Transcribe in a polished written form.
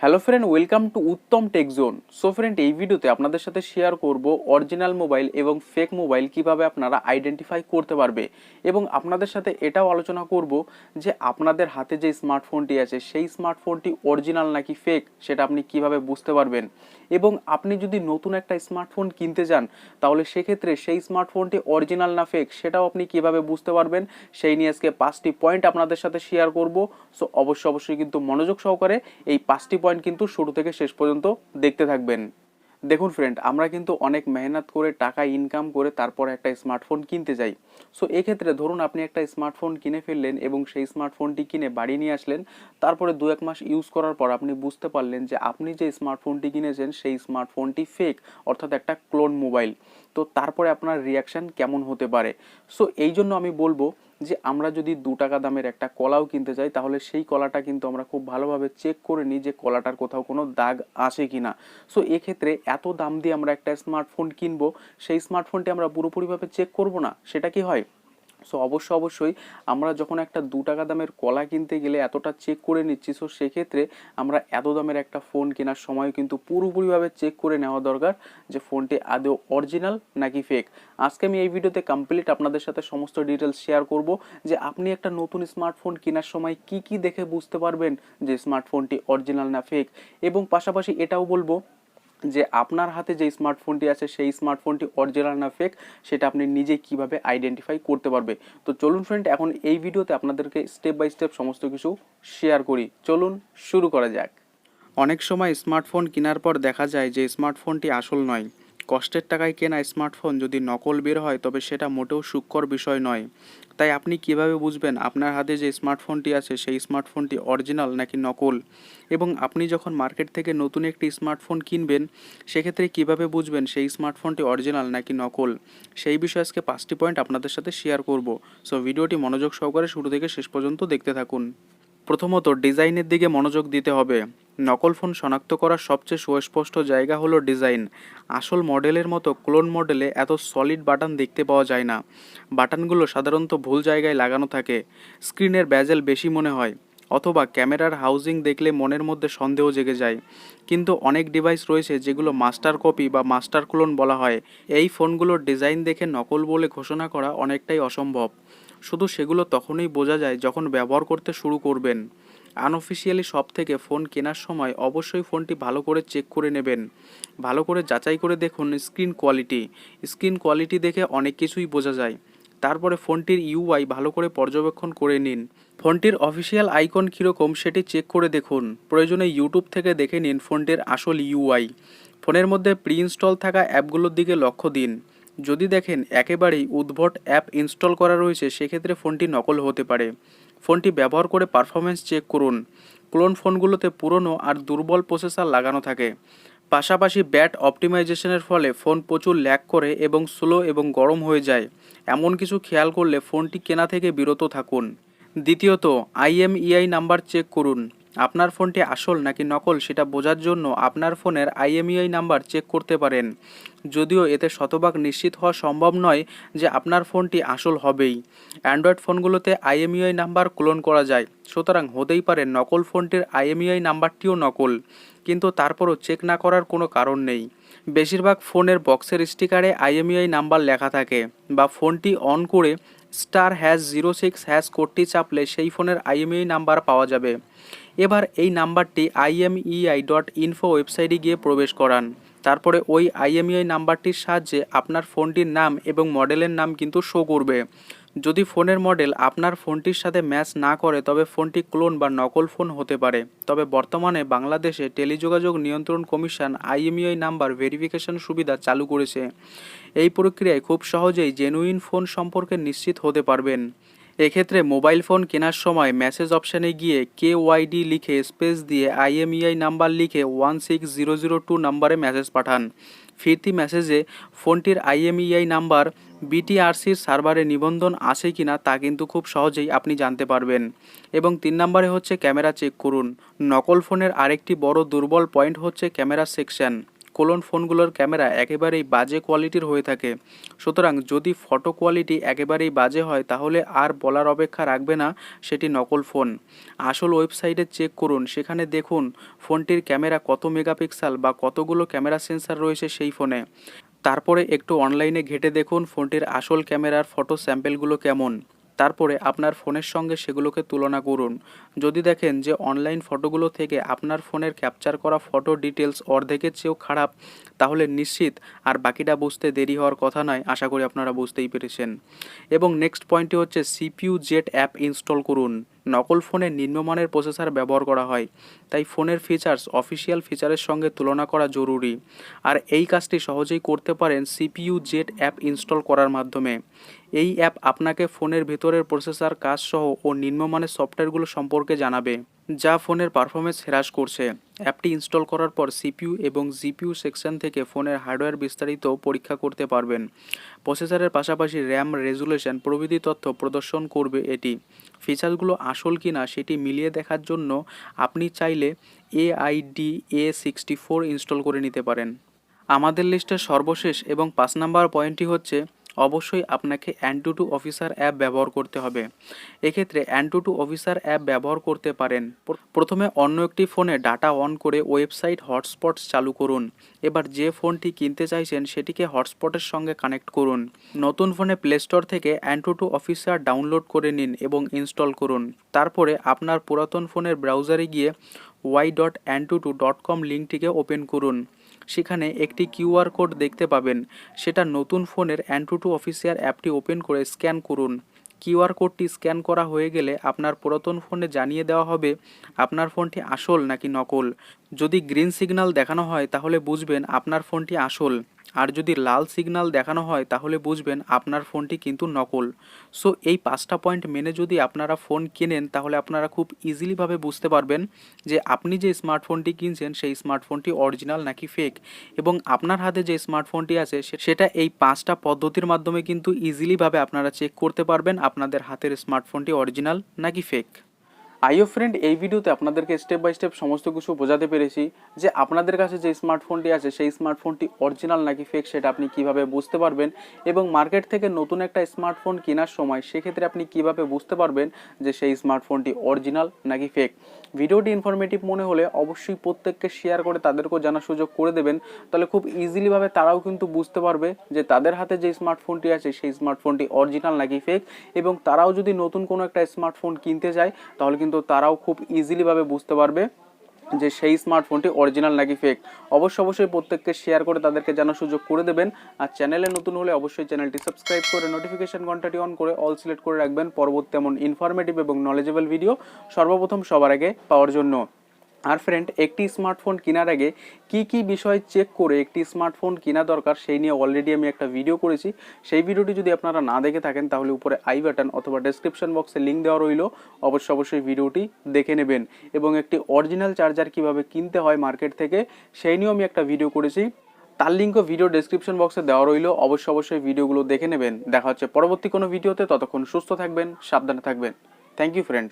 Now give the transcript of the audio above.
Hello friend, welcome to Uttam techzone. So friend, এই ভিডিওতে আপনাদের সাথে শেয়ার করব অরিজিনাল মোবাইল এবং ফেক মোবাইল কিভাবে আপনারা আইডেন্টিফাই করতে পারবে, এবং আপনাদের সাথে এটাও আলোচনা করব যে আপনাদের হাতে যে স্মার্টফোনটি আছে সেই স্মার্টফোনটি অরিজিনাল নাকি ফেক সেটা আপনি কিভাবে বুঝতে পারবেন। এবং আপনি যদি নতুন একটা স্মার্টফোন কিনতে যান তাহলে সেক্ষেত্রে সেই স্মার্টফোনটি অরিজিনাল না ফেক সেটাও আপনি কিভাবে বুঝতে পারবেন, সেই নিয়ে আজকে 5টি পয়েন্ট আপনাদের সাথে শেয়ার করব। সো অবশ্যই কিন্তু মনোযোগ সহকারে এই 5টি পয়েন্ট কিন্তু শুরু থেকে শেষ পর্যন্ত দেখতে থাকবেন। দেখুন ফ্রেন্ড, আমরা কিন্তু অনেক মেহনত করে টাকা ইনকাম করে তারপর একটা স্মার্টফোন কিনতে যাই। সো এক্ষেত্রে ধরুন আপনি একটা স্মার্টফোন কিনে ফেললেন এবং সেই স্মার্টফোনটি কিনে বাড়ি নিয়ে আসলেন, তারপরে 1 মাস ইউজ করার পর আপনি বুঝতে পারলেন যে আপনি যে স্মার্টফোনটি কিনেছেন সেই স্মার্টফোনটি ফেক, অর্থাৎ একটা ক্লোন মোবাইল। তো তারপরে আপনার রিয়াকশান কেমন হতে পারে? সো এই জন্য আমি বলবো যে আমরা যদি 2 টাকা দামের একটা কলাও কিনতে চাই তাহলে সেই কলাটা কিন্তু আমরা খুব ভালোভাবে চেক করে নিই যে কলাটার কোথাও কোনো দাগ আছে কিনা। সো এক্ষেত্রে এত দাম দিয়ে আমরা একটা স্মার্টফোন কিনবো, সেই স্মার্টফোনটি আমরা পুরোপুরিভাবে চেক করব না, সেটা কি হয়? সো অবশ্যই আমরা যখন একটা 2 টাকা দামের কলা কিনতে গেলে এতটা চেক করে নিচ্ছি, সো সেক্ষেত্রে আমরা এত দামের একটা ফোন কেনার সময় কিন্তু পুরোপুরিভাবে চেক করে নেওয়া দরকার যে ফোনটি আদৌ অরিজিনাল নাকি ফেক। আজকে আমি এই ভিডিওতে কমপ্লিট আপনাদের সাথে সমস্ত ডিটেলস শেয়ার করব যে আপনি একটা নতুন স্মার্টফোন কেনার সময় কি কি দেখে বুঝতে পারবেন যে স্মার্টফোনটি অরিজিনাল না ফেক, এবং পাশাপাশি এটাও বলবো যে আপনার হাতে যে স্মার্টফোনটি আছে সেই স্মার্টফোনটি অরিজিনাল না ফেক সেটা আপনি নিজে কিভাবে আইডেন্টিফাই করতে পারবে। তো চলুন ফ্রেন্ড, এখন এই ভিডিওতে আপনাদেরকে স্টেপ বাই স্টেপ সমস্ত কিছু শেয়ার করি। চলুন শুরু করা যাক। অনেক সময় স্মার্টফোন কেনার পর দেখা যায় যে স্মার্টফোনটি আসল নয়। কষ্টের টাকায় কেনা স্মার্টফোন যদি নকল বের হয় তবে সেটা মোটেও সুখকর বিষয় নয়। তাই আপনি কিভাবে বুঝবেন আপনার হাতে যে স্মার্টফোনটি আছে সেই স্মার্টফোনটি অরিজিনাল নাকি নকল, এবং আপনি যখন মার্কেট থেকে নতুন একটি স্মার্টফোন কিনবেন সেক্ষেত্রে কিভাবে বুঝবেন সেই স্মার্টফোনটি অরিজিনাল নাকি নকল, সেই বিষয়ে আজকে 5টি পয়েন্ট আপনাদের সাথে শেয়ার করব। সো ভিডিওটি মনোযোগ সহকারে শুরু থেকে শেষ পর্যন্ত দেখতে থাকুন। প্রথমত, ডিজাইনের দিকে মনোযোগ দিতে হবে। নকল ফোন শনাক্ত করার সবচেয়ে সুস্পষ্ট জায়গা হলো ডিজাইন। আসল মডেলের মতো ক্লোন মডেলে এত সলিড বাটন দেখতে পাওয়া যায় না। বাটনগুলো সাধারণত ভুল জায়গায় লাগানো থাকে, স্ক্রিনের বেজেল বেশি মনে হয়, অথবা ক্যামেরার হাউজিং দেখলে মনের মধ্যে সন্দেহ জেগে যায়। কিন্তু অনেক ডিভাইস রয়েছে যেগুলো মাস্টার কপি বা মাস্টার ক্লোন বলা হয়। এই ফোনগুলোর ডিজাইন দেখে নকল বলে ঘোষণা করা অনেকটাই অসম্ভব। শুধু সেগুলো তখনই বোঝা যায় যখন ব্যবহার করতে শুরু করবেন। আনঅফিসিয়ালি শপ থেকে ফোন কেনার সময় অবশ্যই ফোনটি ভালো করে চেক করে নেবেন। ভালো করে যাচাই করে দেখুন স্ক্রিন কোয়ালিটি দেখে অনেক কিছুই বোঝা যায়। তারপরে ফোনটির ইউআই ভালো করে পর্যবেক্ষণ করে নিন। ফোনটির অফিসিয়াল আইকন কীরকম সেটি চেক করে দেখুন। প্রয়োজনে ইউটিউব থেকে দেখে নিন ফোনটির আসল ইউআই। ফোনের মধ্যে প্রি ইনস্টল থাকা অ্যাপগুলোর দিকে লক্ষ্য দিন। যদি দেখেন একেবারেই উদ্ভট অ্যাপ ইনস্টল করা রয়েছে সেক্ষেত্রে ফোনটি নকল হতে পারে। ফোনটি ব্যবহার করে পারফরমেন্স চেক করুন। ক্লোন ফোনগুলোতে পুরনো আর দুর্বল প্রসেসর লাগানো থাকে। পাশাপাশি ব্যাট অপটিমাইজেশনের ফলে ফোন প্রচুর ল্যাগ করে এবং স্লো এবং গরম হয়ে যায়। এমন কিছু খেয়াল করলে ফোনটি কেনা থেকে বিরত থাকুন। দ্বিতীয়ত, আইএমইআই নাম্বার চেক করুন। আপনার ফোনটি আসল নাকি নকল সেটা বোঝার জন্য আপনার ফোনের আইএমইআই নাম্বার চেক করতে পারেন। যদিও এতে শতভাগ নিশ্চিত হওয়া সম্ভব নয় যে আপনার ফোনটি আসল হবেই। অ্যান্ড্রয়েড ফোনগুলোতে আইএমইআই নাম্বার ক্লোন করা যায়, সুতরাং হতেই পারে নকল ফোনটির আইএমইআই নাম্বারটিও নকল, কিন্তু তারপরও চেক না করার কোনো কারণ নেই। বেশিরভাগ ফোনের বক্সের স্টিকারে আইএমইআই নাম্বার লেখা থাকে, বা ফোনটি অন করে *#06# কোডটি চাপলে সেই ফোনের আইএমইআই নাম্বার পাওয়া যাবে। এবার এই নাম্বারটি IMEI.info ওয়েবসাইটে গিয়ে প্রবেশ করান। তারপরে ওই আইএমইআই নাম্বারটির সাহায্যে আপনার ফোনটির নাম এবং মডেলের নাম কিন্তু শো করবে। যদি ফোনের মডেল আপনার ফোনটির সাথে ম্যাচ না করে তবে ফোনটি ক্লোন বা নকল ফোন হতে পারে। তবে বর্তমানে বাংলাদেশে টেলিযোগাযোগ নিয়ন্ত্রণ কমিশন আইএমইআই নাম্বার ভেরিফিকেশন সুবিধা চালু করেছে। এই প্রক্রিয়ায় খুব সহজেই জেনুইন ফোন সম্পর্কে নিশ্চিত হতে পারবেন। এক্ষেত্রে মোবাইল ফোন কেনার সময় মেসেজ অপশানে গিয়ে KYD লিখে স্পেস দিয়ে আইএমইআই নাম্বার লিখে 16002 নাম্বারে মেসেজ পাঠান। ফিরতি মেসেজে ফোনটির আইএমইআই নাম্বার BTRCর সার্ভারে নিবন্ধন আছে কিনা তা কিন্তু খুব সহজেই আপনি জানতে পারবেন। এবং 3 নম্বরে হচ্ছে ক্যামেরা চেক করুন। নকল ফোনের আরেকটি বড় দুর্বল পয়েন্ট হচ্ছে ক্যামেরা সেকশন। ফোনগুলোর ক্যামেরা একেবারেই বাজে কোয়ালিটির হয়ে থাকে। সুতরাং যদি ফটো কোয়ালিটি একেবারেই বাজে হয় তাহলে আর বলার অপেক্ষা রাখবে না সেটি নকল ফোন। আসল ওয়েবসাইটে চেক করুন, সেখানে দেখুন ফোনটির ক্যামেরা কত মেগাপিক্সেল বা কতগুলো ক্যামেরা সেন্সার রয়েছে সেই ফোনে। তারপরে একটু অনলাইনে ঘেঁটে দেখুন ফোনটির আসল ক্যামেরার ফটো স্যাম্পেলগুলো কেমন। তারপরে আপনার ফোনের সঙ্গে সেগুলোকে তুলনা করুন। যদি দেখেন যে অনলাইন ফটোগুলো থেকে আপনার ফোনের ক্যাপচার করা ফটো ডিটেলস অর্ধেকের চেয়েও খারাপ, তাহলে নিশ্চিত আর বাকিটা বুঝতে দেরি হওয়ার কথা নয়। আশা করি আপনারা বুঝতেই পেরেছেন। এবং নেক্সট পয়েন্টটি হচ্ছে সিপিইউ জেট অ্যাপ ইনস্টল করুন। নকল ফোনে নিম্নমানের প্রসেসর ব্যবহার করা হয়, তাই ফোনের ফিচার্স অফিসিয়াল ফিচারের সঙ্গে তুলনা করা জরুরি। আর এই কাজটি সহজেই করতে পারেন সিপিইউ জেট অ্যাপ ইনস্টল করার মাধ্যমে। এই অ্যাপ আপনাকে ফোনের ভেতরের প্রসেসর কাজ সহ ও নিম্নমানের সফটওয়্যারগুলো সম্পর্কে জানাবে, যা ফোনের পারফরমেন্স হ্রাস করছে। অ্যাপটি ইনস্টল করার পর সিপিইউ এবং জিপিইউ সেকশন থেকে ফোনের হার্ডওয়্যার বিস্তারিত পরীক্ষা করতে পারবেন। প্রসেসরের পাশাপাশি র্যাম, রেজুলেশন প্রভৃতি তথ্য প্রদর্শন করবে এটি। ফিচারগুলো আসল কিনা সেটি মিলিয়ে দেখার জন্য আপনি চাইলে AIDA64 ইনস্টল করে নিতে পারেন। আমাদের লিস্টের সর্বশেষ এবং 5 নম্বর পয়েন্টটি হচ্ছে অবশ্যই আপনাকে AnTuTu অফিসার অ্যাপ ব্যবহার করতে হবে। এক্ষেত্রে AnTuTu অফিসার অ্যাপ ব্যবহার করতে পারেন। প্রথমে অন্য একটি ফোনে ডাটা অন করে ওয়েবসাইট হটস্পটস চালু করুন। এবার যে ফোনটি কিনতে চাইছেন সেটিকে হটস্পটের সঙ্গে কানেক্ট করুন। নতুন ফোনে প্লে স্টোর থেকে AnTuTu অফিসার ডাউনলোড করে নিন এবং ইনস্টল করুন। তারপরে আপনার পুরাতন ফোনের ব্রাউজারে গিয়ে y.antutu.com লিঙ্কটিকে ওপেন করুন। সেখানে একটি কিউআর কোড দেখতে পাবেন, সেটা নতুন ফোনের AnTuTu অফিসিয়াল অ্যাপটি ওপেন করে স্ক্যান করুন। কিউআর কোডটি স্ক্যান করা হয়ে গেলে আপনার পুরাতন ফোনে জানিয়ে দেওয়া হবে আপনার ফোনটি আসল নাকি নকল। যদি গ্রিন সিগন্যাল দেখানো হয় তাহলে বুঝবেন আপনার ফোনটি আসল, আর যদি লাল সিগন্যাল দেখানো হয় তাহলে বুঝবেন আপনার ফোনটি কিন্তু নকল। সো এই 5টা পয়েন্ট মেনে যদি আপনারা ফোন কেনেন তাহলে আপনারা খুব ইজিলিভাবে বুঝতে পারবেন যে আপনি যে স্মার্টফোনটি কিনছেন সেই স্মার্টফোনটি অরিজিনাল নাকি ফেক, এবং আপনার হাতে যে স্মার্টফোনটি আছে সেটা এই 5টা পদ্ধতির মাধ্যমে কিন্তু ইজিলিভাবে আপনারা চেক করতে পারবেন আপনাদের হাতের স্মার্টফোনটি অরিজিনাল নাকি ফেক। আইও ফ্রেন্ড, এই ভিডিওতে আপনাদেরকে স্টেপ বাই স্টেপ সমস্ত কিছু বোঝাতে পেরেছি যে আপনাদের কাছে যে স্মার্টফোনটি আছে সেই স্মার্টফোনটি অরিজিনাল নাকি ফেক সেটা আপনি কিভাবে বুঝতে পারবেন, এবং মার্কেট থেকে নতুন একটা স্মার্টফোন কেনার সময় সেক্ষেত্রে আপনি কিভাবে বুঝতে পারবেন যে সেই স্মার্টফোনটি অরিজিনাল নাকি ফেক। ভিডিওটি ইনফরমেটিভ মনে হলে অবশ্যই প্রত্যেককে শেয়ার করে তাদেরকেও জানার সুযোগ করে দেবেন, তাহলে খুব ইজিলিভাবে তারাও কিন্তু বুঝতে পারবে যে তাদের হাতে যে স্মার্টফোনটি আছে সেই স্মার্টফোনটি অরিজিনাল নাকি ফেক, এবং তারাও যদি নতুন কোনো একটা স্মার্টফোন কিনতে যায় তাহলে কিন্তু তারাও খুব ইজিলিভাবে বুঝতে পারবে যে সেই স্মার্টফোনটি অরিজিনাল নাকি ফেক। অবশ্যই প্রত্যেককে শেয়ার করে তাদেরকে জানার সুযোগ করে দেবেন। আর চ্যানেলে নতুন হলে অবশ্যই চ্যানেলটি সাবস্ক্রাইব করে নোটিফিকেশন ঘন্টাটি অন করে অল সিলেক্ট করে রাখবেন পরবর্তী এমন ইনফরমেটিভ এবং নলেজেবল ভিডিও সর্বপ্রথম সবার আগে পাওয়ার জন্য। আর ফ্রেন্ড, একটি স্মার্টফোন কেনার আগে কি বিষয় চেক করে একটি স্মার্টফোন কেনা দরকার সেই নিয়ে অলরেডি আমি একটা ভিডিও করেছি। সেই ভিডিওটি যদি আপনারা না দেখে থাকেন তাহলে উপরে আই বাটন অথবা ডেসক্রিপশন বক্সে লিঙ্ক দেওয়া রইল, অবশ্যই ভিডিওটি দেখে নেবেন। এবং একটি অরিজিনাল চার্জার কিভাবে কিনতে হয় মার্কেট থেকে সেই নিয়েও আমি একটা ভিডিও করেছি, তার লিঙ্কও ভিডিও ডেসক্রিপশন বক্সে দেওয়া রইল, অবশ্যই ভিডিওগুলো দেখে নেবেন। দেখা হচ্ছে পরবর্তী কোনো ভিডিওতে, ততক্ষণ সুস্থ থাকবেন, সাবধানে থাকবেন। Thank you friend.